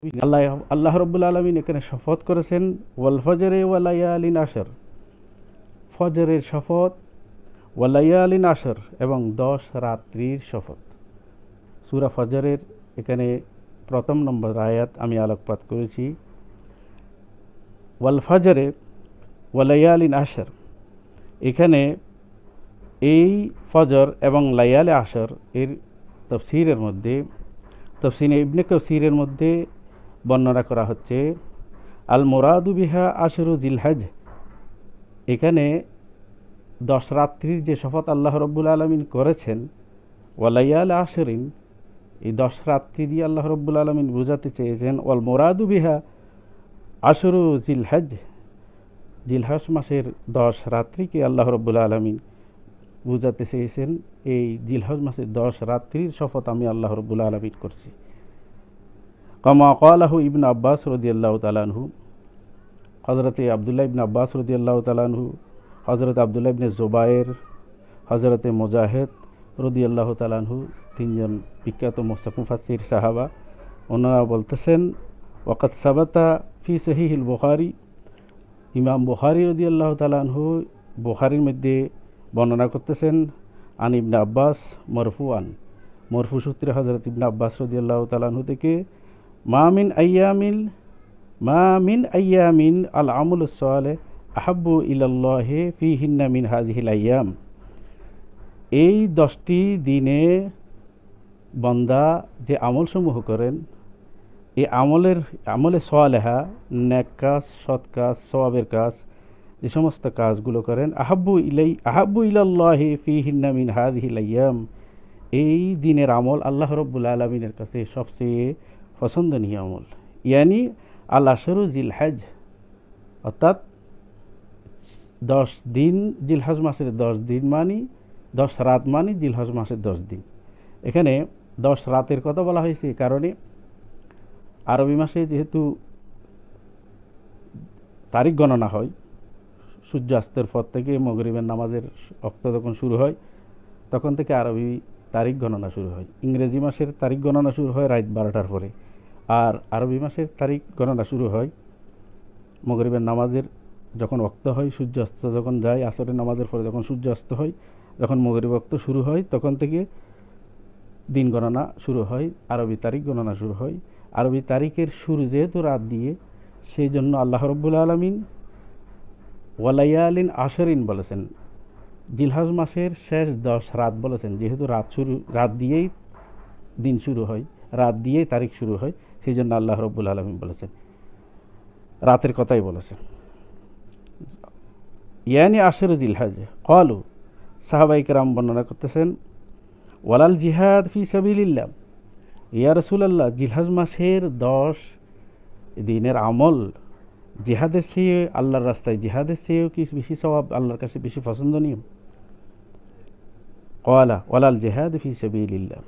আল্লাহ আল্লাহ রব্বুল আলমিন এখানে শপথ করেছেন ওয়াল ফজরে ওয়ালায়ালিন আশর, ফজরের শপথ, ওয়ালায়ালিন আশর এবং 10 রাত্রির শপথ। সূরা ফজরের এখানে প্রথম নম্বর আয়াত আমি আলোকপাত করেছি। ওয়াল ফজরে ওয়ালায়ালিন আশর, এখানে এই ফজর এবং লায়ালে আশর এর তাফসীরের মধ্যে, তাফসীরে ইবনে কাসীরের মধ্যে বর্ণনা করা হচ্ছে আল মুরাদু বিহা আশরু জিলহজ, এখানে 10 রাত্রির যে শপথ আল্লাহ রব্বুল আলমিন করেছেন, ওয়ালায়াল আশরিন, এই 10 রাত্রি দিয়ে আল্লাহ রব্বুল আলমিন বোঝাতে চেয়েছেন ওয়াল মুরাদু বিহা আশরু জিলহজ, জিলহজ মাসের 10 রাত্রিকে আল্লাহ রব্বুল আলমিন বুঝাতে চেয়েছেন এই জিলহজ মাসের 10 রাত্রির শপথ আমি আল্লাহ রব্বুল আলমিন করছি। কামা ক্বালাহু ইবনে আব্বাস রাদিয়াল্লাহু তাআলা আনহু, হযরতে আব্দুল্লাহ ইবনে আব্বাস রাদিয়াল্লাহু তাআলা আনহু, হযরত আব্দুল্লাহ ইবনে জুবায়ের, হযরতে মুজাহিদ রাদিয়াল্লাহু তাআলা আনহু, তিনজন বিখ্যাত মুফাসসির সাহাবা, ওনারা বলতেছেন ওয়াকাত সাবাতা ফি সহিহুল বুখারী, ইমাম বুখারী রাদিয়াল্লাহু তাআলা আনহু বুখারীর মধ্যে বর্ণনা করতেছেন আন ইবনে আব্বাস মারফুআন, মরফু সূত্রে হযরত ইবনে আব্বাস রাদিয়াল্লাহু তাআলা আনহু থেকে মা মিন আইয়ামিন আল আমলুস সালেহ আহাব্বু ইলাল্লাহি ফিহিন্না মিন হাযিহিল আইয়াম, এই 10টি দিনে বান্দা যে আমলসমূহ করেন, এই আমলে সালেহা, নেক কাজ, সৎ কাজ, সওয়াবের কাজ, যে সমস্ত কাজগুলো করেন, আহাব্বু ইলাল্লাহি ফিহিন্না মিন হাযিহিল আইয়াম, এই দিনের আমল আল্লাহ রাব্বুল আলামিনের কাছে সবচেয়ে পছন্দনীয় আমল। ইয়ানি আল আশরু জিলহজ, অর্থাৎ 10 দিন, জিলহজ মাসের 10 দিন মানি 10 রাত মানি জিলহজ মাসের 10 দিন। এখানে 10 রাতের কথা বলা হয়েছে এই কারণে আরবি মাসে যেহেতু তারিখ গণনা হয়, সূর্যাস্তের পর থেকে মাগরিবের নামাজের ওয়াক্ত যখন শুরু হয় তখন থেকে আরবি তারিখ গণনা শুরু হয়। ইংরেজি মাসের তারিখ গণনা শুরু হয় রাত 12টার পরে, আর আরবি মাসের তারিখ গণনা শুরু হয় মাগরিবের নামাজের যখন ওয়াক্ত হয়, সূর্যাস্ত যখন যায়, আসরের নামাজের পরে যখন সূর্যাস্ত হয়, যখন মাগরিব ওয়াক্ত শুরু হয় তখন থেকে দিন গণনা শুরু হয়, আরবি তারিখ গণনা শুরু হয়। আরবি তারিখের শুরু যেহেতু রাত দিয়ে, সেই জন্য আল্লাহ রাব্বুল আলামিন ওয়ালায়ালিন আশরিন বলেছেন, জিলহজ মাসের শেষ 10 রাত বলেছেন, যেহেতু রাত দিয়েই দিন শুরু হয়, রাত দিয়েই তারিখ শুরু হয়, সেই জন্য আল্লাহ রাব্বুল আলামিন বলেছেন, রাতের কথাই বলেছেন। ইয়ানি আশরু জিলহজ ক্বালু, সাহাবায়ে কেরাম বর্ণনা করতেছেন ওয়ালাল জিহাদ ফি সাবিলিল্লাহ, ইয়া রাসূলুল্লাহ, জিলহজ মাসের 10 দিনের আমল জিহাদের চেয়ে, আল্লাহর রাস্তায় জিহাদের চেয়েও কি বেশি সওয়াব, আল্লাহর কাছে বেশি পছন্দনীয়? ক্বালা ওয়ালাল জিহাদ ফি সাবিলিল্লাহ,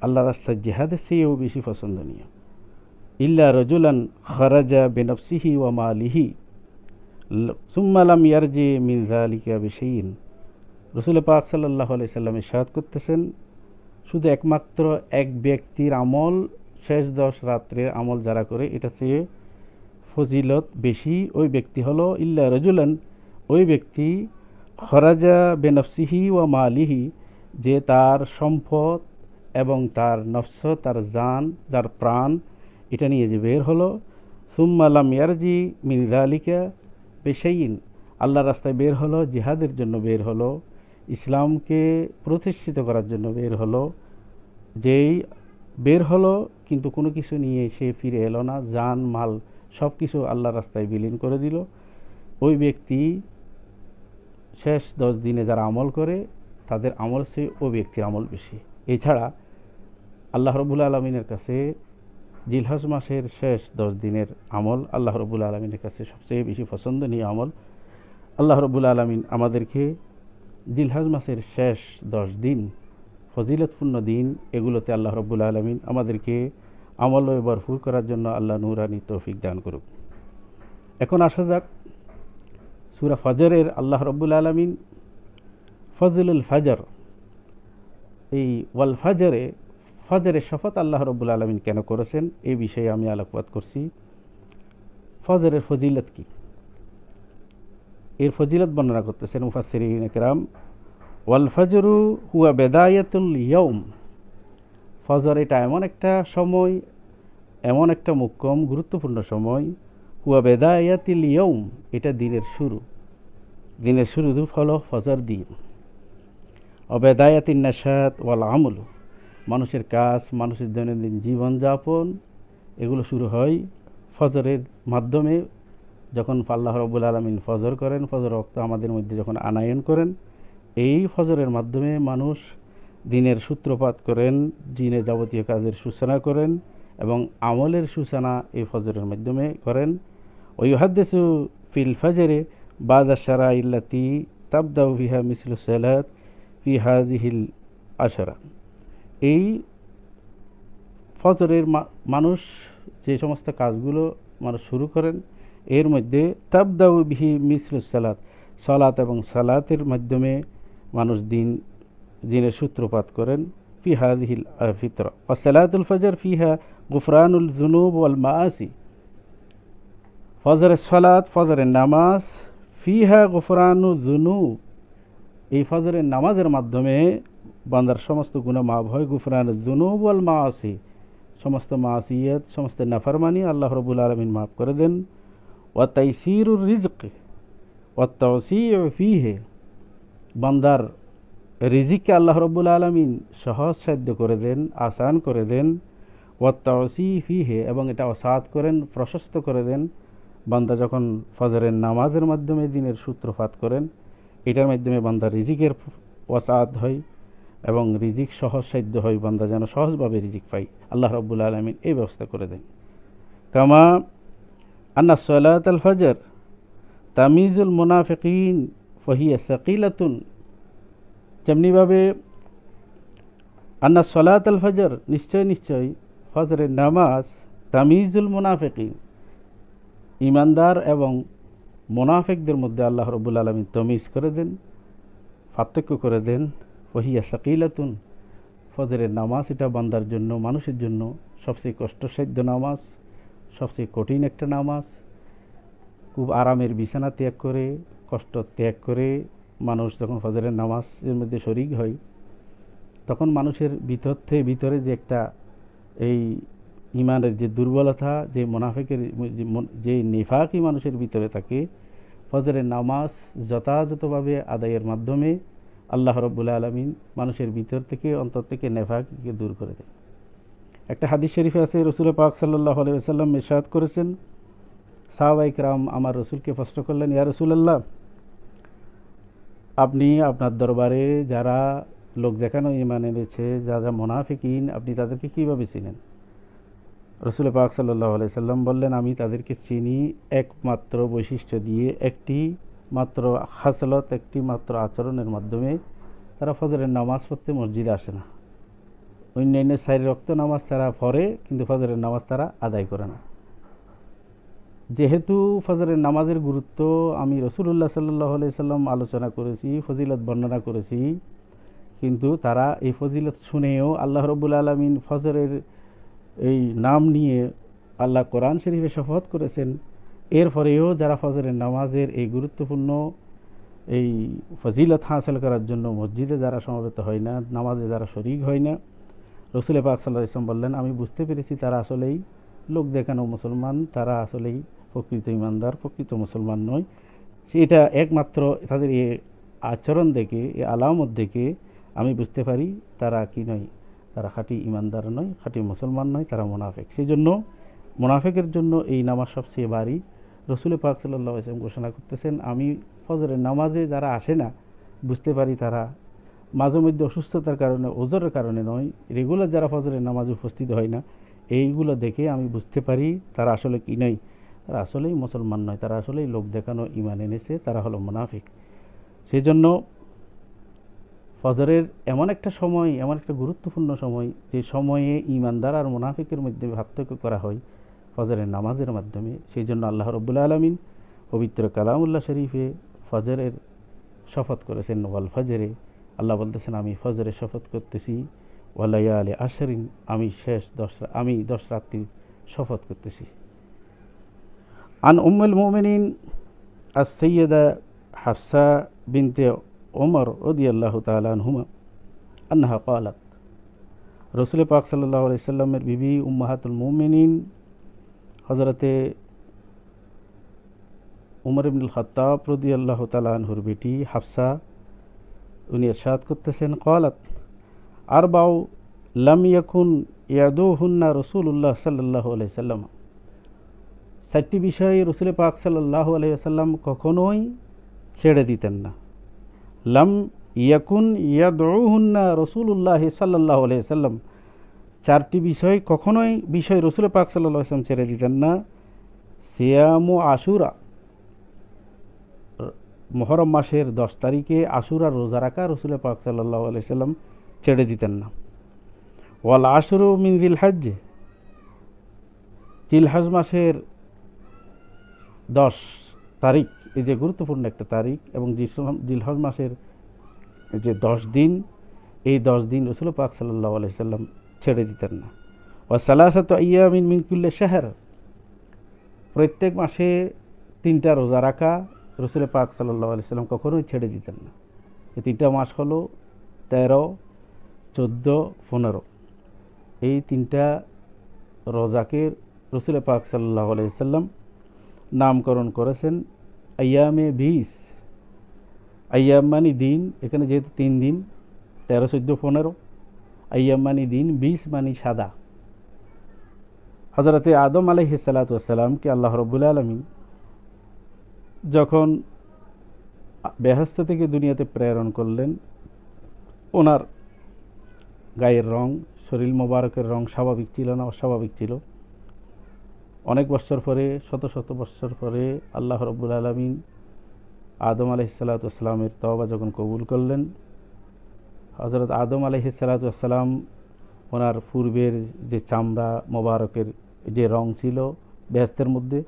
আল্লাহর রাস্তায় জিহাদের চেয়েও বেশি পছন্দনীয়। ইল্লা রাজুলান খারাজা বিনফসিহি ওয়া মালিহি সুম্মা লাম ইয়ারজি মিন যালিকা বিশাইইন, রাসূল পাক সাল্লাল্লাহু আলাইহি সাল্লাম ইরশাদ করতেছেন, শুধু একমাত্র এক ব্যক্তির আমল, শেষ 10 রাত্রের আমল যারা করে, এটা চেয়ে ফজিলত বেশি ওই ব্যক্তি হলো ইল্লা রাজুলান, ওই ব্যক্তি খরাজা বেনফসিহি ওয়া মালিহি, যে তার সম্পদ এবং তার নফস, তার জান, তার প্রাণ, এটা নিয়ে যে বের হলো, সুম্মা লাম ইয়ারজি মিন যালিকা বিশাইইন, আল্লাহর রাস্তায় বের হলো, জিহাদের জন্য বের হলো, ইসলামকে প্রতিষ্ঠিত করার জন্য বের হলো, যেই বের হলো কিন্তু কোনো কিছু নিয়ে সে ফিরে এলো না, জান মাল সব কিছু আল্লাহর রাস্তায় বিলীন করে দিল, ওই ব্যক্তি শেষ 10 দিনে যারা আমল করে তাদের আমল চেয়ে ওই ব্যক্তির আমল বেশি। এছাড়া আল্লাহ রাব্বুল আলামিনের কাছে জিলহজ মাসের শেষ 10 দিনের আমল আল্লাহ রাব্বুল আলামিনের কাছে সবচেয়ে বেশি পছন্দনীয় আমল। আল্লাহ রাব্বুল আলামিন আমাদেরকে জিলহজ মাসের শেষ 10 দিন, ফজিলতপূর্ণ দিন, এগুলোতে আল্লাহ রাব্বুল আলামিন আমাদেরকে আমল ভরপুর করার জন্য আল্লাহ নূরানি তৌফিক দান করুক। এখন আসা যাক সূরা ফজরের, আল্লাহ রাব্বুল আলামিন ফজলুল ফজর, এই ওয়াল ফজরে ফজরের শপথ আল্লাহ রাব্বুল আলামিন কেন করেছেন এই বিষয়ে আমি আলোকপাত করছি। ফজরের ফজিলত কি, এর ফজিলত বর্ণনা করতেছেন মুফাসসিরিন কিরাম। ওয়াল ফজরু হুয়া বিদায়াতুল ইয়াউম, ফজর এটা এমন একটা সময়, এমন একটা মুক্কম গুরুত্বপূর্ণ সময়। হুয়া বিদায়াতুল ইয়াউম, এটা দিনের শুরু, দিনের শুরু হলো ফজর দিন। অবেদায়াতিন নাশাত ওয়াল আমল, মানুষের কাজ, মানুষের দৈনন্দিন জীবনযাপন এগুলো শুরু হয় ফজরের মাধ্যমে। যখন আল্লাহ রাব্বুল আলামিন ফজর করেন, ফজর ওয়াক্ত আমাদের মধ্যে যখন আনায়ন করেন, এই ফজরের মাধ্যমে মানুষ দিনের সূত্রপাত করেন, দিনের যাবতীয় কাজের সূচনা করেন এবং আমলের সূচনা এই ফজরের মাধ্যমে করেন। ওয়ুহাদ্দিসু ফিল ফজরে বাদা শারাইল্লাতি তাবদাউ ফিহা মিসলু সালাত ফি হাযিহিল আশরা, এই ফজরের মানুষ যে সমস্ত কাজগুলো মানুষ শুরু করেন এর মধ্যে তাবদাউ বিহি মিসলু সালাত, সালাত এবং সালাতের মাধ্যমে মানুষ দিনের সূত্রপাত করেন। ফি হাযিহিল ফিতরা ওয়া সালাতুল ফজর ফিহা গুফরানুল যুনুব ওয়াল মাআসি, ফজরের সালাত, ফজরের নামাজ, ফিহা গুফরানুল যুনুব, এই ফজরের নামাজের মাধ্যমে বান্দার সমস্ত গুনাহ মাফ হয়। গুফরানুল যুনুব ওয়াল মাআসি, সমস্ত মাসিয়াত, সমস্ত নাফরমানি আল্লাহ রাব্বুল আলামিন মাফ করে দেন। ওয়া তাইসিরুর রিজক ওয়া তাওসিউ ফিহি, বান্দার রিজিককে আল্লাহ রাব্বুল আলামিন সহজ সাধ্য করে দেন, আসান করে দেন। ওয়া তাওসিউ ফিহি, এবং এটা ওসাত করেন, প্রশস্ত করে দেন। বান্দা যখন ফজরের নামাজের মাধ্যমে দিনের সূত্রপাত করেন, এটার মাধ্যমে বান্দার রিজিকের ওসাত হয় এবং রিজিক সহজ সাধ্য হয়, বান্দা যেন সহজভাবে রিজিক পাই, আল্লাহ রাব্বুল আলামিন এই ব্যবস্থা করে দেন। কামা আন্না সালাত আল ফজর তামিজুল মুনাফিকিন ফাহিয়া সাকিলাতুন, যেমনিভাবে আন্না সালাত আল ফজর, নিশ্চয় ফজরের নামাজ, তামিজুল মুনাফিকিন, ইমানদার এবং মুনাফিকদের মধ্যে আল্লাহ রাব্বুল আলামিন তামিজ করে দেন, পার্থক্য করে দেন। ওহিয়া সাকিলাতুন, ফজরের নামাজ এটা বান্দার জন্য, মানুষের জন্য সবচেয়ে কষ্টসাধ্য নামাজ, সবচেয়ে কঠিন একটা নামাজ। খুব আরামের বিছানা ত্যাগ করে, কষ্ট ত্যাগ করে মানুষ যখন ফজরের নামাজের মধ্যে শরীক হয়, তখন মানুষের ভিতরে যে একটা এই ইমানের যে দুর্বলতা, যে মুনাফিকের যে নিফাকই মানুষের ভিতরে থাকে, ফজরের নামাজ যথাযথভাবে আদায়ের মাধ্যমে আল্লাহ রাব্বুল আলামিন মানুষের ভিতর থেকে, অন্তর থেকে নেফাককে দূর করে দেয়। একটা হাদিস শরীফে আছে, রাসূল পাক সাল্লাল্লাহু আলাইহি ওয়াসাল্লাম ইরশাদ করেছেন, সাহাবায়ে কেরাম আমার রাসূলকে প্রশ্ন করলেন, ইয়া রাসূলুল্লাহ, আপনি আপনার দরবারে যারা লোক দেখানো ঈমান এনেছে, যারা মুনাফিকিন, আপনি তাদেরকে কিভাবে চিনেন? রাসূল পাক সাল্লাল্লাহু আলাইহি ওয়াসাল্লাম বললেন, আমি তাদেরকে চিনি একমাত্র বৈশিষ্ট্য দিয়ে, একটি মাত্র খাসলত, একটি মাত্র আচরণের মাধ্যমে। তারা ফজরের নামাজ পড়তে মসজিদে আসে না, অন্যান্য 4 ওয়াক্ত নামাজ তারা পড়ে, কিন্তু ফজরের নামাজ তারা আদায় করে না। যেহেতু ফজরের নামাজের গুরুত্ব আমি রাসূলুল্লাহ সাল্লাল্লাহু আলাইহি ওয়াসাল্লাম আলোচনা করেছি, ফজিলত বর্ণনা করেছি, কিন্তু তারা এই ফজিলত শুনেও আল্লাহ রাব্বুল আলামিন ফজরের এই নাম নিয়ে আল্লাহ কোরআন শরীফে শপথ করেছেন, এরপরেও যারা ফজরের নামাজের এই গুরুত্বপূর্ণ এই ফজিলত হাসিল করার জন্য মসজিদে যারা সমবেত হয় না, নামাজে যারা শরীক হয় না, রাসূল পাক সাল্লাল্লাহু আলাইহি ওয়াসাল্লাম বললেন, আমি বুঝতে পেরেছি তারা আসলেই লোক দেখানো মুসলমান, তারা আসলেই প্রকৃত ইমানদার, প্রকৃত মুসলমান নয়। সেটা একমাত্র তাদের এই আচরণ দেখে, এই আলামত দেখে আমি বুঝতে পারি তারা কি নয়, তারা খাঁটি ইমানদার নয়, খাঁটি মুসলমান নয়, তারা মুনাফিক। সেই জন্য মুনাফিকের জন্য এই নামাজ সবচেয়ে ভারী। রাসূল পাক সাল্লাল্লাহু আলাইহি ওয়াসাল্লাম ঘোষণা করতেছেন, আমি ফজরের নামাজে যারা আসে না, বুঝতে পারি তারা মাঝে মধ্যে অসুস্থতার কারণে, ওজরের কারণে নয়, রেগুলার যারা ফজরের নামাজে উপস্থিত হয় না, এইগুলো দেখে আমি বুঝতে পারি তারা আসলে কি নয়, তারা আসলেই মুসলমান নয়, তারা আসলেই লোক দেখানো ঈমান এনেছে, তারা হলো মুনাফিক। সেই জন্য ফজরের এমন একটা সময়, এমন একটা গুরুত্বপূর্ণ সময়, যে সময়ে ঈমানদার আর মুনাফিকের মধ্যে পার্থক্য করা হয় ফজরের নামাজের মাধ্যমে। সেই জন্য আল্লাহ রাব্বুল আলামিন পবিত্র কালামুল্লাহ শরীফে ফজরের শপথ করেছেন, ওয়াল ফজরে, আল্লাহ বলতেছেন আমি ফজরের শপথ করতেছি, ওয়ালায়ালি আশরিন, আমি 10 রাত্রি শপথ করতেছি। আন উম্মুল মুমিনিন আস-সাইয়্যিদা হাফসা বিনতে ওমর রাদিয়াল্লাহু তাআলা আনহুমা আন্নাহা ক্বালাত, রাসূল পাক সাল্লাল্লাহু আলাইহি সাল্লামের বিবি উম্মাহাতুল মুমিনিন হযরতে উমর ইবনুল খাত্তাব রাদিয়াল্লাহু তাআলা আনহুর বেটি হাফসা উনি ইরশাদ করতেছেন, ক্বালাত আরবাউ লাম ইয়াকুন ইয়াদুহুন্না রাসূলুল্লাহ সাল্লাল্লাহু আলাইহি সাল্লাম, 4টি বিষয় রাসূল পাক সাল্লাল্লাহু আলাইহি সাল্লাম কখনোই ছেড়ে দিতেন না। লাম ইয়াকুন ইয়াদউহুন্না রাসূলুল্লাহ সাল্লাল্লাহু আলাইহি সাল্লাম, 4টি বিষয় রাসূল পাক সাল্লাল্লাহু আলাইহি সাল্লাম ছেড়ে দিতেন না। সিয়ামু আশুরা, মুহররম মাসের 10 তারিখে আশুরার রোজা রাখা রাসূল পাক সাল্লাল্লাহু আলাইহি সাল্লাম ছেড়ে দিতেন না। ওয়াল আশরু মিন জিলহজ, জিলহজ মাসের 10 তারিখ, এই যে গুরুত্বপূর্ণ একটা তারিখ, এবং জিলহজ মাসের যে 10 দিন, এই 10 দিন রাসূল পাক সাল্লাল্লাহু আলাইহি সাল্লাম ছেড়ে দিতেন না। ওয়া সালাসাতু আইয়ামিন মিন কুল্লি শাহর, প্রত্যেক মাসে 3টা রোজা রাখা রাসূল পাক সাল্লাল্লাহু আলাইহি সাল্লাম কখনোই ছেড়ে দিতেন না। এই 3টা মাস হলো 13, 14, 15। এই 3টা রোজাকে রাসূল পাক সাল্লাল্লাহু আলাইহি সাল্লাম নামকরণ করেছেন আইয়ামে 20। আইয়াম মানে দিন, এখানে যেহেতু 3 দিন 13, 14, 15, আইয়াম মানে দিন, 20 মানে সাদা। হযরতে আদম আলাইহিস সালাতু ওয়াস সালামকে আল্লাহ রাব্বুল আলামিন যখন বেহেশত থেকে দুনিয়াতে প্রেরণ করলেন, ওনার গায়ের রং, শরীর মোবারকের রং স্বাভাবিক ছিল না, অস্বাভাবিক ছিল। অনেক বছর পরে, শত শত বছর পরে আল্লাহ রাব্বুল আলামিন আদম আলাইহিস সালাতু ওয়াস সালামের তওবা যখন কবুল করলেন, হযরত আদম আলাইহিস সালাতু ওয়াস সালাম ওনার পূর্বের যে চামড়া মোবারকের যে রং ছিল বেহেশতের মধ্যে,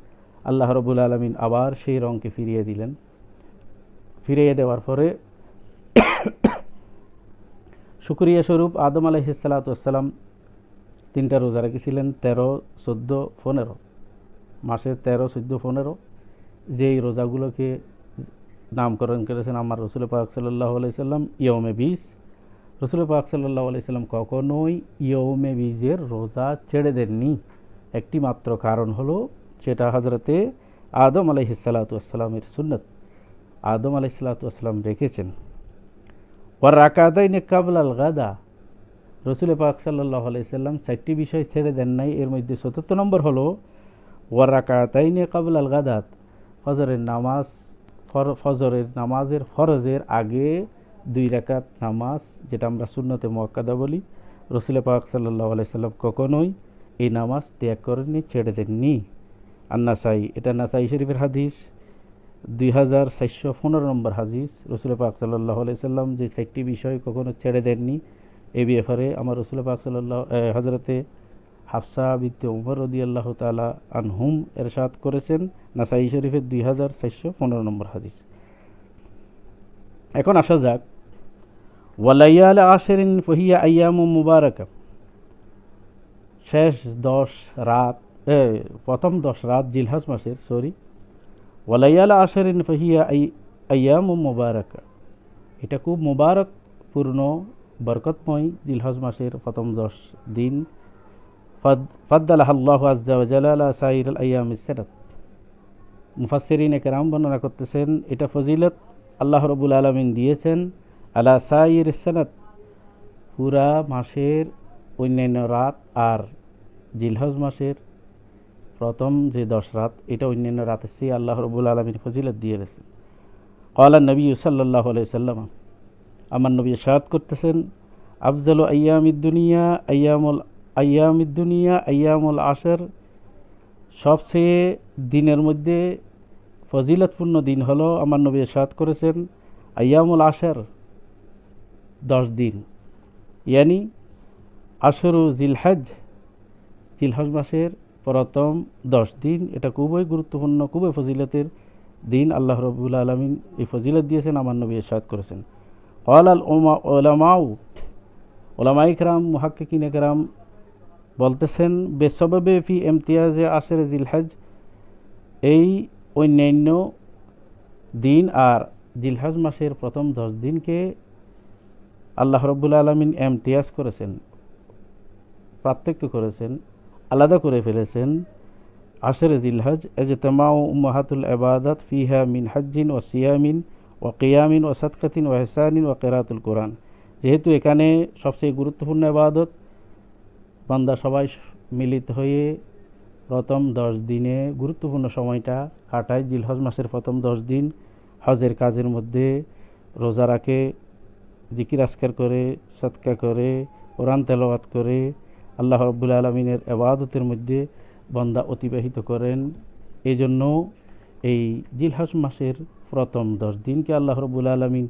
আল্লাহ রাব্বুল আলামিন আবার সেই রংকে ফিরিয়ে দিলেন। ফিরিয়ে দেওয়ার পরে শুকরিয়া স্বরূপ আদম আলাইহিস সালাতু ওয়াস সালাম 3টা রোজা রেখেছিলেন, 13, 14, 15 মাসের 13, 14, 15, যেই রোজাগুলোকে নামকরণ করেছেন আমার রাসূল পাক সাল্লাল্লাহু আলাইহি সাল্লাম ইয়মে 20। রাসূল পাক সাল্লাল্লাহু আলাইহি সাল্লাম কখনোই ইয়মে 20-এর রোজা ছেড়ে দেননি। একটি মাত্র কারণ হলো, সেটা হযরতে আদম আলাইহিস সালাতু ওয়াস সালামের সুন্নাত, আদম আলাইহিস সালাতু ওয়াস সালাম রেখেছেন। ওয়া রাকাতাইনি ক্বাবলাল গাদা, রাসূল পাক সাল্লাল্লাহু আলাইহি সাল্লাম 4টি বিষয় ছেড়ে দেন নাই। এর মধ্যে 4র্থ নম্বর হলো ওয়া রাকাতাইনি ক্বাবলাল গাদাত, ফজরের নামাজ, ফজরের নামাজের ফরজের আগে 2 রাকাত নামাজ, যেটা আমরা সুন্নতে মুআক্কাদা বলি, রাসূল পাক সাল্লাল্লাহু আলাইহি সাল্লাম কখনোই এই নামাজ ত্যাগ করেননি, ছেড়ে দেননি। আন-নাসাই, এটা নাসাই শরীফের হাদিস, 2415 নম্বর হাদিস। রাসূল পাক সাল্লাল্লাহু আলাইহি সাল্লাম যে 4টি বিষয় কখনো ছেড়ে দেননি, এই ব্যাপারে আমার রাসূল পাক হযরতে হাফসা বিনতে উমর রাদিয়াল্লাহু তাআলা আনহুম ইরশাদ করেছেন, নাসাই শরীফের 2415 নম্বর হাদিস। এখন আসা যাক ওয়ালায়াল আশরিন ফাহিয়া আইয়ামুম মুবারাকা, শেষ 10 রাত, প্রথম 10 রাত জিলহজ মাসের, ওয়ালায়াল আশরিন ফাহিয়া আইয়ামুম মুবারাকা, এটা খুব মুবারক পূর্ণ বরকতময় জিলহজ মাসের প্রথম 10 দিন। ফাদ্দালাহা আল্লাহু আযজা ওয়া জাল্লা আলা সাইরিল আইয়ামিস সানাত, মুফাসসিরিন কেরাম বর্ণনা করতেছেন এটা ফজিলত আল্লাহ রাব্বুল আলামিন দিয়েছেন আলা সাইরিস সানাত, পুরা মাসের অন্যান্য রাত আর জিলহজ মাসের প্রথম যে 10 রাত, এটা অন্যান্য রাতের চেয়ে আল্লাহ রাব্বুল আলামিন ফজিলত দিয়ে দিয়েছেন। ক্বালা নবী সাল্লাল্লাহু আলাইহি সাল্লাম, আমার নবী ইরশাদ করতেছেন, আফজালু আইয়ামিদ দুনিয়া আইয়ামুল আশর, সবচেয়ে দিনের মধ্যে ফজিলতপূর্ণ দিন হলো, আমার নবী ইরশাদ করেছেন, আইয়ামুল আশর, 10 দিন, ইয়ানি আশরু জিলহজ, জিলহজ মাসের প্রথম 10 দিন। এটা খুবই গুরুত্বপূর্ণ, খুবই ফজিলতের দিন। আল্লাহ রাব্বুল আলামিন এই ফজিলত দিয়েছেন, আমার নবী ইরশাদ করেছেন। ক্বালাল উলামাউ, ওলামায়ে কেরাম মুহাক্কিকিনে কেরাম বলতেছেন বেসবাবে ফি ইমতিয়াজে আশরে জিলহজ, এই অন্যান্য দিন আর জিলহজ মাসের প্রথম 10 দিনকে আল্লাহ রাব্বুল আলামিন ইমতিয়াজ করেছেন, পার্থক্য করেছেন, আলাদা করে ফেলেছেন। আশরে জিলহজ ইজতিমাউ উম্মাহাতুল ইবাদাত ফিহা মিন হজ্জিন ওয়া সিয়ামিন ওয়া কিয়ামিন ওয়া সাদকাতিন ওয়া ইহসানিন ওয়া কিরাতুল কোরআন। যেহেতু এখানে সবচেয়ে গুরুত্বপূর্ণ ইবাদত, বান্দা সবাই মিলিত হয়ে প্রথম 10 দিনে গুরুত্বপূর্ণ সময়টা কাটায়। জিলহজ মাসের প্রথম 10 দিন হজের কাজের মধ্যে রোজা রাখে, জিকির আজকার করে, সদকা করে, কোরআন তেলাওয়াত করে, আল্লাহ রাব্বুল আলামিনের ইবাদতের মধ্যে বান্দা অতিবাহিত করেন। এই জন্য এই জিলহজ মাসের প্রথম 10 দিনকে আল্লাহ রাব্বুল আলামিন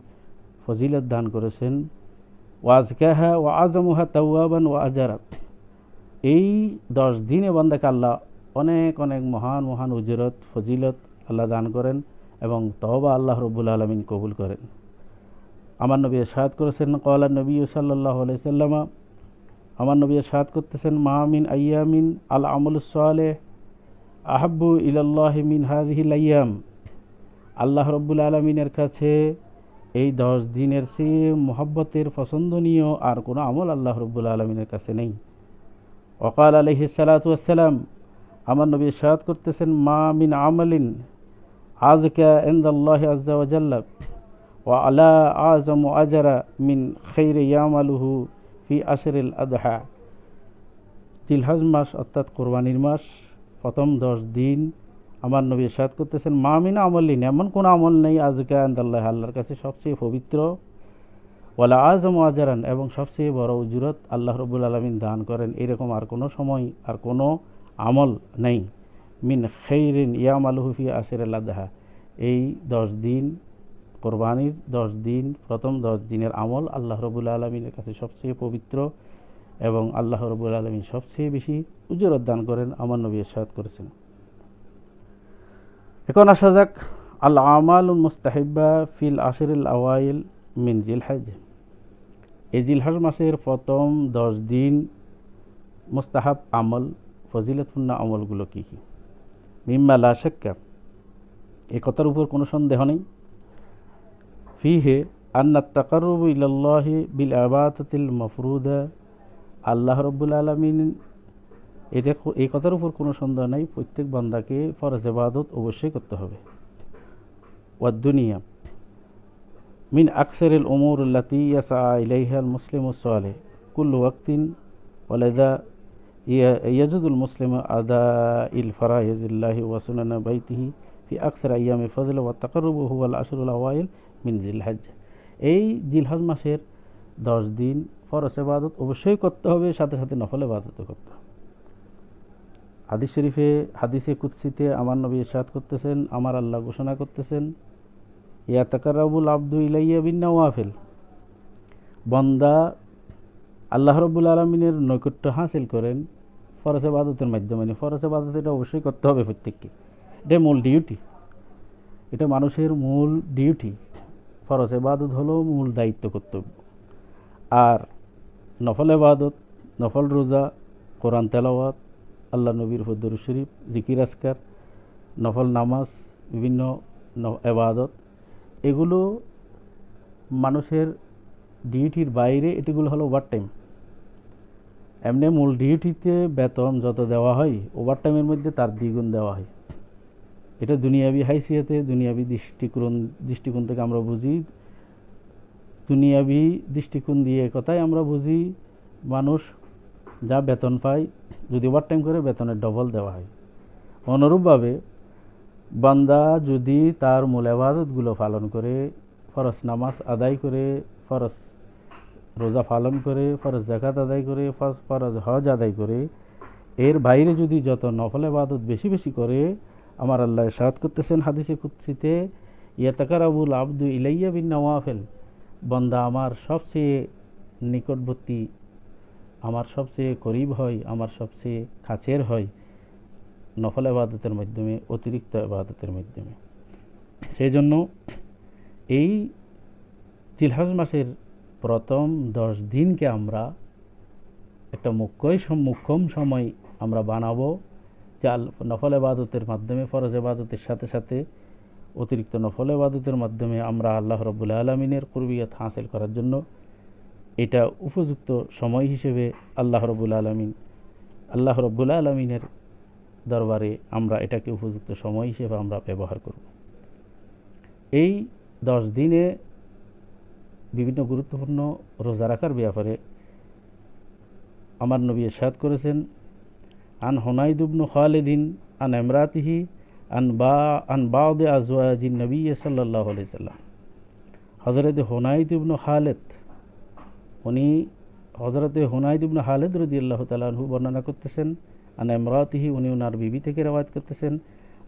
ফজিলত দান করেছেন। ওয়াজকাহা ওয়া আযমুহা তাওয়াবান ওয়া আজারা, এই 10 দিনে বান্দাকে আল্লাহ অনেক অনেক মহান মহান উজরত ফজিলত আল্লাহ দান করেন এবং তওবা আল্লাহ রাব্বুল আলামিন কবুল করেন। আমার নবী ইরশাদ করেছেন, ক্বালা নবী সাল্লাল্লাহু আলাইহি সাল্লাম, আমার নবী ইরশাদ করতেছেন, মা মিন আইয়ামিন আল আমালুস সালেহ আহাব্বু ইলাল্লাহি মিন হাযিহিল আইয়াম। আল্লাহ রাব্বুল আলামিনের কাছে এই 10 দিনের চেয়ে মুহাব্বতের পছন্দনীয় আর কোনো আমল আল্লাহ রাব্বুল আলামিনের কাছে নেই। ওয়াকাল আলাইহিস সালাতু ওয়াস সালাম, আমার নবী ইরশাদ করতেছেন, মা মিন আমালিন আযকা ইনদাল্লাহি আযজা ওয়া জাল্লা ওয়া আলা আযমু আজরা মিন খাইরি ইয়ামালুহু ফি আশরিল আদহা। জিলহজ মাস অর্থাৎ কোরবানির মাস প্রথম 10 দিন আমার নবী ইরশাদ করতেছেন, মা মিন আমালিন, এমন কোন আমল নেই, আযকা ইনদাল্লাহি, আল্লাহর কাছে সবচেয়ে পবিত্র, ওয়ালা আযমু আজরান, এবং সবচেয়ে বড় উজরত আল্লাহ রাব্বুল আলামিন দান করেন, এরকম আর কোনো সময় আর কোনো আমল নেই। মিন খাইরিন ইয়ামালুহু ফি আশরিল আদহা, এই 10 দিন কোরবানির 10 দিন প্রথম 10 দিনের আমল আল্লাহ রাব্বুল আলামিনের কাছে সবচেয়ে পবিত্র এবং আল্লাহ রাব্বুল আলামিন সবচেয়ে বেশি উজরত দান করেন, আমার নবী ইরশাদ করেছেন। এখন আসা যাক আল আমালুল মুস্তাহিব্বা ফিল আশরিল আওয়াইল মিন জিলহজ। এই জিলহজ মাসের প্রথম 10 দিন মুস্তাহাব আমল, ফজিলতপূর্ণ আমলগুলো কি কি? মিম্মা লা শাক্কা, এই কথার উপর কোনো সন্দেহ নেই, ফিহে আন্নাত তাকাররুব ইলাল্লাহি বিল ইবাদাতিল মাফরুদা, আল্লাহ রাব্বুল আলামিন, এই কথার উপর কোনো সন্দেহ নেই, প্রত্যেক বান্দাকে ফরজ ইবাদত অবশ্যই করতে হবে। ওয়াদ দুনিয়া মিন আকসারিল উমুর আল্লাতী ইয়াসআ ইলাইহা আল মুসলিমু সালিহ কুল্লু ওয়াক্তিন ওয়ালাযা ইয়াজুদুল মুসলিমু আদাইল ফারাইজিল্লাহি ওয়া সুনানা বাইতিহি ফি আকসার আইয়ামি ফজল ওয়া তাকাররুবু হুয়াল আশরুল আওয়াইল মিন জিলহজ। এই জিলহজ মাসের 10 দিন ফরজ ইবাদত অবশ্যই করতে হবে, সাথে সাথে নফল ইবাদতও করতে হবে। হাদিস শরীফে, হাদিসে কুদসিতে আমার নবী ইরশাদ করতেছেন, আমার আল্লাহ ঘোষণা করতেছেন, ইয়া তাকাররাবুল আবদু ইলাইয়া বিন নওয়াফিল, বান্দা আল্লাহ রাব্বুল আলামিনের নৈকট্য হাসিল করেন ফরজ ইবাদতের মাধ্যমে। ফরজ ইবাদত এটা অবশ্যই করতে হবে প্রত্যেককে, এটা মূল ডিউটি, এটা মানুষের মূল ডিউটি। ফরজ ইবাদত হলো মূল দায়িত্ব, কর্তব্য। আর নফল ইবাদত, নফল রোজা, কোরআন তেলাওয়াত, আল্লাহ নবীর উপর দরুদ শরীফ, জিকির আজকার, নফল নামাজ, বিভিন্ন ইবাদত, এগুলো মানুষের ডিউটির বাইরে, এটিগুলো হলো ওভারটাইম। এমনি মূল ডিউটিতে বেতন যত দেওয়া হয়, ওভারটাইমের মধ্যে তার দ্বিগুণ দেওয়া হয়। এটা দুনিয়াবি হাইসিয়াতে, দুনিয়াবি দৃষ্টিকোণ থেকে আমরা বুঝি, দুনিয়াবি দৃষ্টিকোণ দিয়ে কথাই আমরা বুঝি, মানুষ যা বেতন পায়, যদি ওভারটাইম করে বেতনের ডবল দেওয়া হয়। অনুরূপভাবে বান্দা যদি তার মূল ইবাদতগুলো পালন করে, ফরজ নামাজ আদায় করে, ফরজ রোজা পালন করে, ফরজ যাকাত আদায় করে, ফরজ হজ আদায় করে, এর বাইরে যদি যত নফল ইবাদত বেশি বেশি করে, আমার আল্লাহ ইরশাদ করতেছেন হাদিসে কুদসিতে, ইয়াতাকারাবুল আবদু ইলাইয়া বিন নওয়াফিল, বান্দা আমার সবচেয়ে নিকটবর্তী, আমার সবচেয়ে করিব হয়, আমার সবচেয়ে কাছের হয় নফল ইবাদতের মাধ্যমে, অতিরিক্ত ইবাদতের মাধ্যমে। সেই জন্য এই জিলহজ মাসের প্রথম 10 দিনকে আমরা একটা মুখ্যম সময় আমরা বানাবো, যে নফল ইবাদতের মাধ্যমে, ফরজ ইবাদতের সাথে সাথে অতিরিক্ত নফল ইবাদতের মাধ্যমে আমরা আল্লাহ রাব্বুল আলামিনের কুরবিয়ত হাসিল করার জন্য এটা উপযুক্ত সময় হিসেবে আল্লাহ রাব্বুল আলামিনের দরবারে আমরা এটাকে উপযুক্ত সময় হিসেবে আমরা ব্যবহার করব। এই 10 দিনে বিভিন্ন গুরুত্বপূর্ণ রোজা রাখার ব্যাপারে আমার নবী ইরশাদ করেছেন, আন হুনাইদ ইবনে খালিদিন আন ইমরাতিহি আন বা'দ আজওয়াজিন নবী সাল্লাল্লাহু আলাইহি সাল্লাম। হযরত হুনাইদ ইবনে খালিদ, উনি হযরত হুনাইদ ইবনে খালিদ রাদিয়াল্লাহু তাআলা আনহু বর্ণনা করতেছেন, আন ইমরাতিহি, উনি ওনার বিবি থেকে রওয়ায়াত করতেছেন,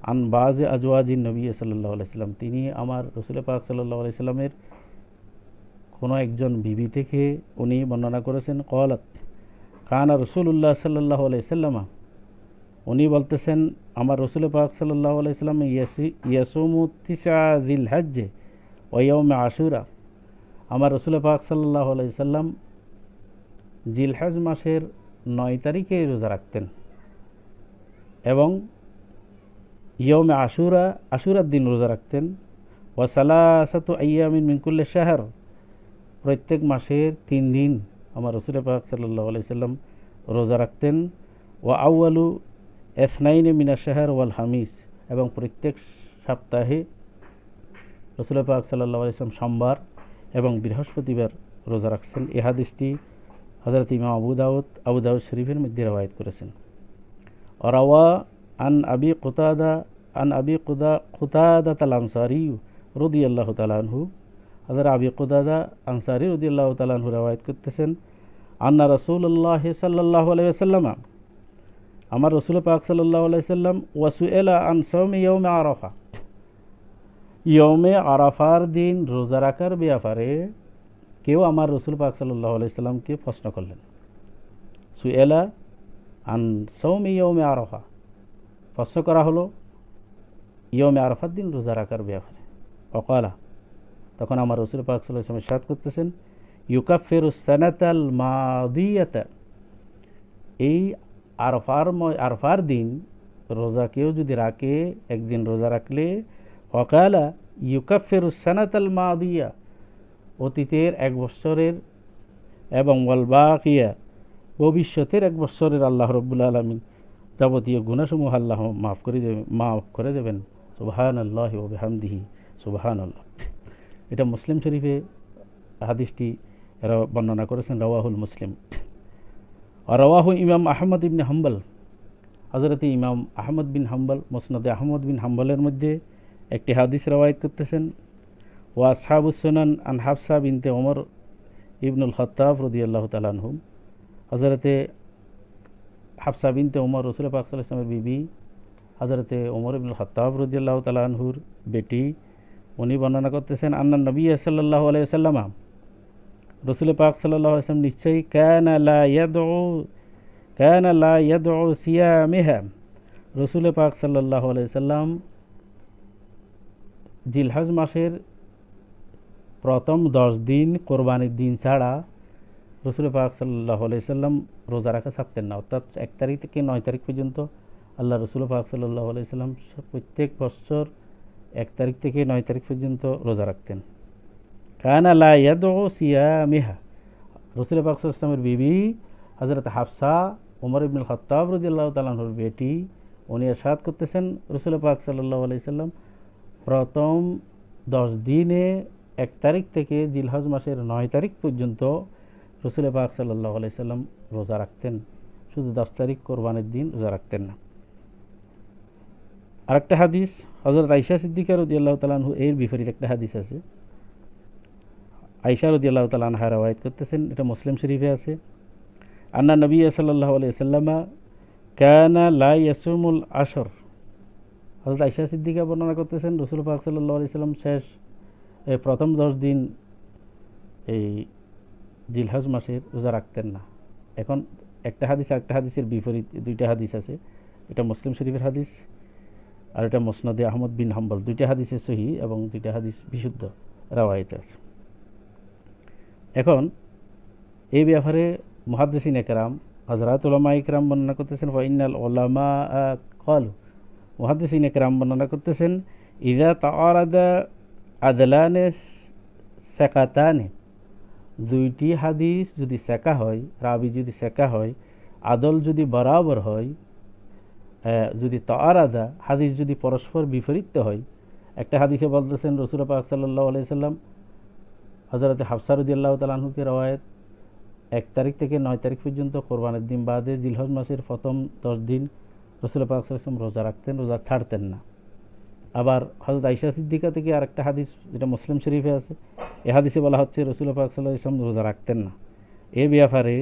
আন বা'দ আজওয়াজিন নবী সাল্লাল্লাহু আলাইহি সাল্লাম, তিনি আমার রাসূল পাক সাল্লাল্লাহু আলাইহি সাল্লামের কোন একজন বিবি থেকে উনি বর্ণনা করেছেন, ক্বালাত কানা রাসূলুল্লাহ সাল্লাল্লাহু আলাইহি সাল্লাম, উনি বলতেছেন আমার রাসূল পাক সাল্লাল্লাহু আলাইহি সাল্লাম ইয়াসুমু তিসআ যিল হজ্জ ওয়া ইয়াউম আশুরা, আমার রাসূল পাক সাল্লাল্লাহু আলাইহি সাল্লাম জিলহজ মাসের 9 তারিখে রোজা রাখতেন এবং ইয়াউম আশুরা, আশুরার দিন রোজা রাখতেন, ওয়া সালাসাতু আইয়ামিন মিন কুল্লি শাহর, প্রত্যেক মাসের 3 দিন আমার রাসূল পাক সাল্লাল্লাহু আলাইহি সাল্লাম রোজা রাখতেন, ওয়া আউয়ালু ইসনাইনি মিনাশ শাহর ওয়াল হামিস, এবং প্রত্যেক সপ্তাহে রাসূল পাক সাল্লাল্লাহু আলাইহি সাল্লাম সোমবার এবং বৃহস্পতিবার রোজা রাখছেন। এই হাদিসটি হযরত ইমাম আবু দাউদ শরীফের মধ্যে রওয়ায়াত করেছেন। ওয়ারাওয়া আন আবি কুতাদা আল আনসারী রাদিয়াল্লাহু তাআলা আনহু, হযরত আবি কুতাদা আনসারী রাদিয়াল্লাহু তাআলা আনহু রওয়ায়াত করতেছেন, আন্না রাসূলুল্লাহ সাল্লাল্লাহু আলাইহি ওয়াসাল্লাম, আমার রাসূল পাক সাল্লাল্লাহু আলাইহি সাল্লাম ওয়াসুইলা আন সাওমি ইয়াউমে আরাফা, ইয়াউমে আরাফার দিন রোজা রাখার ব্যাপারে কেউ আমার রাসূল পাক সাল্লাল্লাহু আলাইহি সাল্লামকে প্রশ্ন করলেন। সুয়েলা আন সাওমি ইয়াউমে আরাফা, প্রশ্ন করা হলো ইয়াউমে আরাফার দিন রোজা রাখার ব্যাপারে। ওয়াকালা, তখন আমার রাসূল পাক সাল্লাল্লাহু আলাইহি সাল্লাম ইরশাদ করতেছেন, ইউকাফিরু সানাতাল মাদিয়াতা, এই আরফার দিন রোজা কেউ যদি রাখে, একদিন রোজা রাখলে, ওয়াকালা ইউকাফিরু সানাতাল মাদিয়া, অতীতের 1 বছরের, এবং ওয়াল বাকিয়া, ভবিষ্যতের 1 বছরের আল্লাহ রাব্বুল আলামিন যাবতীয় গুনাহসমূহ আল্লাহ মাফ করে দেবেন। সুবহানাল্লাহি ওয়া বিহামদিহি, সুবহানাল্লাহ। এটা মুসলিম শরীফে হাদিসটি এরা বর্ণনা করেছেন, রাওয়াহুল মুসলিম। আর রাওয়াহু ইমাম আহমদ ইবনে হাম্বল, হযরত ইমাম আহমদ বিন হাম্বল মুসনাদে আহমদ বিন হাম্বলের মধ্যে একটি হাদিস রওয়ায়াত করতেছেন, ওয়া আসহাবুস সুনান আন হাফসা বিনতে ওমর ইবনুল খাত্তাব রাদিয়াল্লাহু তাআলা আনহুম, হযরতে হাফসা বিনতে ওমর রাসূল পাক সাল্লাল্লাহু আলাইহি ওয়াসাল্লামের বিবি, হযরতে ওমর ইবনুল খাত্তাব রাদিয়াল্লাহু তাআলা আনহুর বেটি, উনি বর্ণনা করতেছেন, আন্না নবী সাল্লাল্লাহু আলাইহি ওয়াসাল্লাম, রাসূল পাক সাল্লাল্লাহু আলাইহি ওয়াসাল্লাম নিশ্চয়ই কানা লা ইয়াদউ সিয়ামিহা, রাসূল পাক সাল্লাল্লাহু আলাইহি ওয়াসাল্লাম জিলহজ মাসের প্রথম 10 দিন কোরবানির দিন ছাড়া রাসূল পাক সাল্লাল্লাহু আলাইহি ওয়াসাল্লাম রোজা রাখা ছাড়তেন না। অর্থাৎ 1 তারিখ থেকে 9 তারিখ পর্যন্ত আল্লাহ রাসূল পাক সাল্লাল্লাহু আলাইহি ওয়াসাল্লাম প্রত্যেক বছর 1 তারিখ থেকে 9 তারিখ পর্যন্ত রোজা রাখতেন। কানা লা ইয়াদউ সিয়ামিহা, রাসূল পাক সাল্লাল্লাহু আলাইহি ওয়াসাল্লামের বিবি হযরত হাফসা ওমর ইবনুল খাত্তাব রাদিয়াল্লাহু তাআলা আনহুর বেটি, উনি ইরশাদ করতেছেন, রাসূল পাক সাল্লাল্লাহু আলাইহি ওয়াসাল্লাম প্রথম 10 দিনে 1 তারিখ থেকে জিলহজ মাসের 9 তারিখ পর্যন্ত রাসূল পাক সাল্লাল্লাহু আলাইহি ওয়াসাল্লাম রোজা রাখতেন, শুধু 10 তারিখ কোরবানির দিন রোজা রাখতেন না। আরেকটা হাদিস হযরত আয়েশা সিদ্দিকা রাদিয়াল্লাহু তাআলা আনহু এর বিপরীত একটা হাদিস আছে। আয়েশা রাদিয়াল্লাহু তাআলা আনহা রওয়ায়াত করতেছেন, এটা মুসলিম শরীফে আছে, আন্না নবী সাল্লাল্লাহু আলাইহি ওয়াসাল্লাম কানা লা ইয়াসুমুল আশর, হযরত আয়েশা সিদ্দিকা বর্ণনা করতেছেন, রাসূল পাক সাল্লাল্লাহু আলাইহি ওয়াসাল্লাম প্রথম 10 দিন এই জিলহজ মাসের রোজা রাখতেন না। এখন একটা হাদিস আরেকটা হাদিসের বিপরীত, 2টা হাদিস আছে, এটা মুসলিম শরীফের হাদিস আর এটা মুসনাদে আহমদ বিন হাম্বল, 2টা হাদিসে সহিহ এবং 2টা হাদিস বিশুদ্ধ রওয়ায়াত আছে। এখন এই ব্যাপারে মুহাদ্দিসিন একরাম হযরত উলামা ইকরাম বর্ণনা করতেছেন ফাইনাল উলামা ক্বালু, মুহাদ্দিসিন একরাম বর্ণনা করতেছেন ইযা তাআরাদা আদলানে সাকাতানে, দুইটি হাদিস যদি সাকা হয়, রাবি যদি সাকা হয়, আদল যদি বরাবর হয়, যদি তাআরাদা হাদিস যদি পরস্পর বিপরীত হয়, একটা হাদিসে বলতেছেন রাসূল পাক সাল্লাল্লাহু আলাইহি সাল্লাম হযরত হাফসা রাদিয়াল্লাহু তাআলা আনহুকে রওয়ায়াত 1 তারিখ থেকে 9 তারিখ পর্যন্ত কোরবানির দিন বাদে জিলহজ মাসের প্রথম 10 দিন রাসূল পাক সাল্লাল্লাহু আলাইহি ওয়াসাল্লাম রোজা রাখতেন, রোজা ছাড়তেন না। আবার হযরত আয়েশা সিদ্দিকা থেকে আরেকটা হাদিস যেটা মুসলিম শরীফে আছে, এই হাদিসে বলা হচ্ছে রাসূল পাক সাল্লাল্লাহু আলাইহি ওয়াসাল্লাম রোজা রাখতেন না। এই ব্যাপারে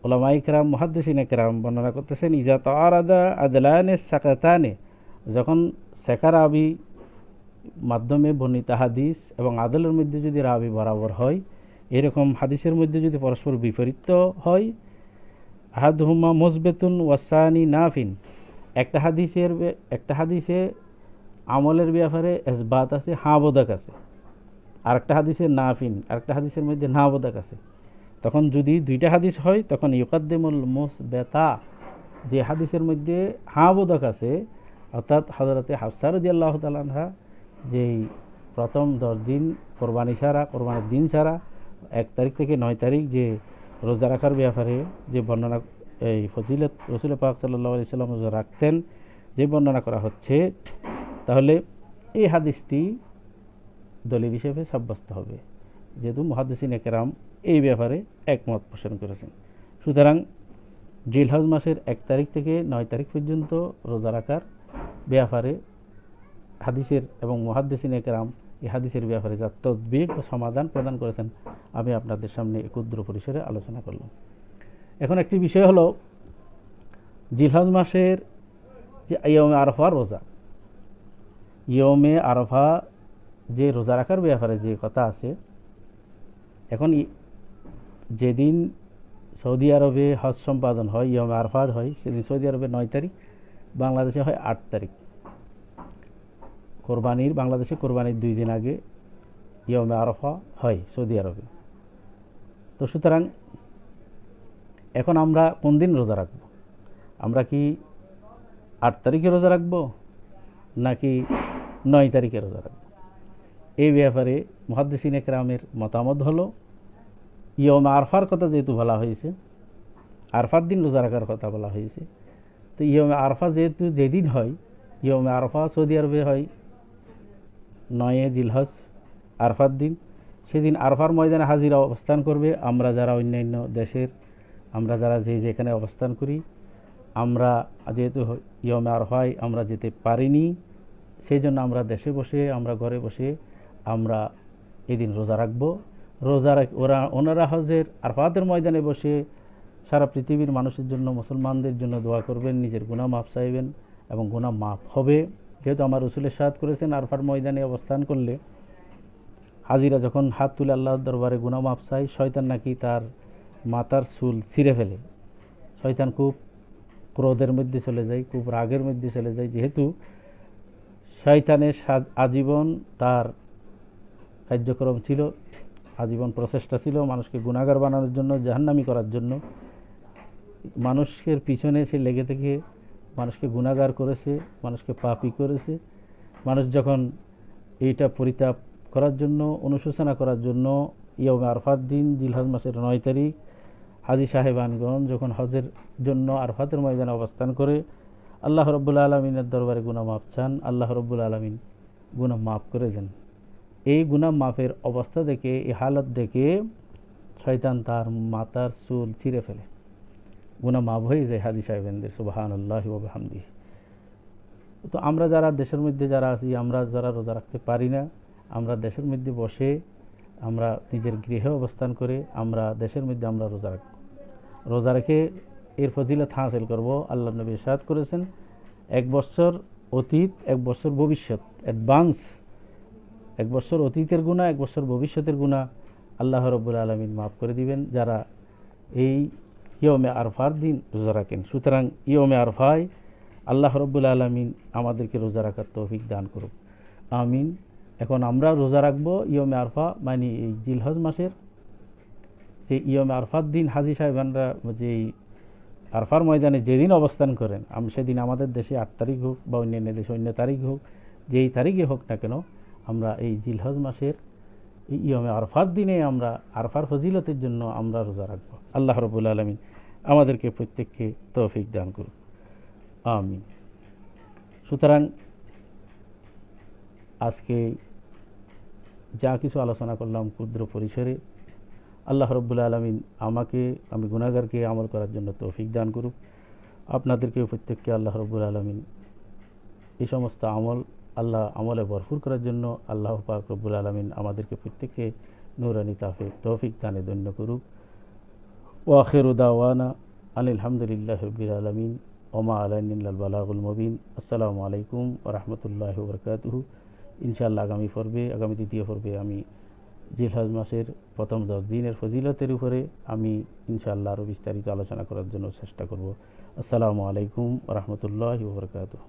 উলামা ইকরাম মুহাদ্দিসিন ইকরাম বর্ণনা করতেছেন ইজা তাআরাদা আদলানে সাকাতানে, যখন সাকা রাবি মাধ্যমে বর্ণিত হাদিস এবং আদলের মধ্যে যদি রাবি বরাবর হয়, এরকম হাদিসের মধ্যে যদি পরস্পর বিপরীত হয়, আহাদুহুমা মুসবিতুন ওয়াসানি নাফিন, একটা হাদিসে আমলের ব্যাপারে ইসবাত আছে, হ্যাঁ বোধক আছে, আরেকটা হাদিসে নাফিন, আরেকটা হাদিসের মধ্যে না বোধক আছে, তখন যদি দুইটা হাদিস হয় তখন ইউকাদ্দিমুল মুসবিতা, যে হাদিসের মধ্যে হ্যাঁ বোধক আছে, অর্থাৎ হযরতে হাফসা রাদিয়াল্লাহু তাআলা আনহা যেই প্রথম 10 দিন কোরবানির দিন ছাড়া 1 তারিখ থেকে 9 তারিখ যে রোজা রাখার ব্যাপারে যে বর্ণনা, এই ফজিলত রাসূল পাক সাল্লাল্লাহু আলাইহি সাল্লাম রোজা রাখতেন যে বর্ণনা করা হচ্ছে, তাহলে এই হাদিসটি দলিল হিসেবে সাব্যস্ত হবে, যেহেতু মুহাদ্দিসিন একরাম এই ব্যাপারে একমত পোষণ করেছেন। সুতরাং জিলহজ মাসের 1 তারিখ থেকে 9 তারিখ পর্যন্ত রোজা রাখার ব্যাপারে হাদিসের এবং মুহাদ্দিসিন একরাম এই হাদিসের ব্যাপারে যা তদবির ও সমাধান প্রদান করেছেন আমি আপনাদের সামনে ক্ষুদ্র পরিসরে আলোচনা করলাম। এখন একটি বিষয় হলো জিলহজ মাসের যে ইয়মে আরাফা রোজা, ইয়মে আরাফা যে রোজা রাখার ব্যাপারে যে কথা আছে, এখন যেদিন সৌদি আরবে হজ সম্পাদন হয়, ইয়মে আরাফা হয়, সেদিন সৌদি আরবে 9 তারিখ, বাংলাদেশে হয় 8 তারিখ। বাংলাদেশে কোরবানির 2 দিন আগে ইয়মে আরাফা হয় সৌদি আরবে। তো সুতরাং এখন আমরা কোন দিন রোজা রাখব? আমরা কি 8 তারিখে রোজা রাখব নাকি 9 তারিখে রোজা রাখব? এই ব্যাপারে মুহাদ্দিসিন একরামের মতামত হলো, ইয়মে আরাফার কথা যেহেতু বলা হয়েছে, আরাফার দিন রোজা রাখার কথা বলা হয়েছে, তো ইয়মে আরাফা যেহেতু যেদিন হয়, ইয়মে আরাফা সৌদি আরবে হয় 9 জিলহজ আরাফার দিন, সেদিন আরাফার ময়দানে হাজিরা অবস্থান করবে। আমরা যারা অন্যান্য দেশের, আমরা যারা যেখানে অবস্থান করি, আমরা যেহেতু ইয়মে আরাফায় আমরা যেতে পারিনি, সেই জন্য আমরা দেশে বসে, আমরা ঘরে বসে আমরা এদিন রোজা রাখবো। ওনারা হজের আরাফাতের ময়দানে বসে সারা পৃথিবীর মানুষের জন্য, মুসলমানদের জন্য দোয়া করবেন, নিজের গুনাহ মাফ চাইবেন এবং গুনাহ মাফ হবে। যেহেতু আমার রাসূল ইরশাদ করেছেন আরাফার ময়দানে অবস্থান করলে হাজিরা যখন হাত তুলে আল্লাহর দরবারে গুনাহ মাফ চায়, শয়তান নাকি তার মাথার চুল ছিঁড়ে ফেলে। শয়তান খুব ক্রোধের মধ্যে চলে যায়, খুব রাগের মধ্যে চলে যায়। যেহেতু শয়তানের আজীবন তার কার্যক্রম ছিল, আজীবন প্রচেষ্টা ছিল মানুষকে গুনাহগার বানানোর জন্য, জাহান্নামী করার জন্য। মানুষের পিছনে সে লেগে থেকে মানুষকে গুনাহগার করেছে, মানুষকে পাপী করেছে। মানুষ যখন এইটা পরিত্যাগ করার জন্য, অনুশোচনা করার জন্য ইয়মে আরাফার দিন জিলহজ মাসের 9 তারিখ হাজী সাহেবানগণ যখন হজের জন্য আরাফাতের ময়দানে অবস্থান করে আল্লাহ রাব্বুল আলামিনের দরবারে গুনাহ মাফ চান, আল্লাহ রাব্বুল আলামিন গুনাহ মাফ করে দেন। এই গুনাহ মাফের অবস্থা দেখে, এই হালত দেখে শয়তান তার মাথার চুল ছিঁড়ে ফেলে, গুনাহ মাফ হয়ে যায় হাজী সাহেবানদের। সুবহানাল্লাহি ওয়া বিহামদিহি। তো আমরা যারা দেশের মধ্যে যারা আছি, আমরা যারা রোজা রাখতে পারি না, আমরা দেশের মধ্যে বসে, আমরা নিজের গৃহে অবস্থান করে আমরা দেশের মধ্যে আমরা রোজা রাখব। রোজা রেখে এর ফজিলত হাসিল করব। আল্লাহ নবী ইরশাদ করেছেন 1 বছর অতীত, 1 বছর ভবিষ্যৎ, অ্যাডভান্স 1 বছর অতীতের গুনাহ, 1 বছর ভবিষ্যতের গুনাহ আল্লাহ রাব্বুল আলামিন মাফ করে দিবেন যারা এই ইয়মে আরাফার দিন রোজা রাখেন। সুতরাং ইয়মে আরাফায় আল্লাহ রাব্বুল আলামিন আমাদেরকে রোজা রাখার তৌফিক দান করুক, আমিন। এখন আমরা রোজা রাখবো ইয়মে আরাফা, মানে এই জিলহজ মাসের যে ইয়মে আরফার দিন হাজি সাহেবানরা যেই আরফার ময়দানে যেদিন অবস্থান করেন, সেদিন আমাদের দেশে 8 তারিখ হোক বা অন্যান্য দেশে অন্য তারিখ হোক, যেই তারিখে হোক না কেন, আমরা এই জিলহজ মাসের এই ইয়মে আরফার দিনে আমরা আরফার ফজিলতের জন্য আমরা রোজা রাখবো। আল্লাহ রাব্বুল আলামিন আমাদেরকে প্রত্যেককে তৌফিক দান করুন, আমিন। সুতরাং আজকে যা কিছু আলোচনা করলাম ক্ষুদ্র পরিসরে, আল্লাহ রাব্বুল আলামিন আমি গুনাহগারকে আমল করার জন্য তৌফিক দান করুক। আপনাদেরকে প্রত্যেককে আল্লাহ রাব্বুল আলামিন এই সমস্ত আমলে ভরপুর করার জন্য আল্লাহ পাক রব্বুল আলামিন আমাদেরকে প্রত্যেককে নূরানি তৌফিক দানে ধন্য করুক। ওয়া আখিরু দাওয়ানা আনিল হামদুলিল্লাহি রাব্বিল আলামিন ওয়া মা আলাইনা ইল্লাল বালাগুল মুবিন। আসসালামু আলাইকুম ওয়া রাহমাতুল্লাহি ওয়া বারাকাতুহু। ইনশাআল্লাহ আগামী দ্বিতীয় পর্বে আমি জিলহজ মাসের প্রথম 10 দিনের ফজিলতের উপরে আমি ইনশাআল্লাহ আরও বিস্তারিত আলোচনা করার জন্য চেষ্টা করব। আসসালামু আলাইকুম ওয়া রাহমাতুল্লাহি ওয়া বারাকাতুহু।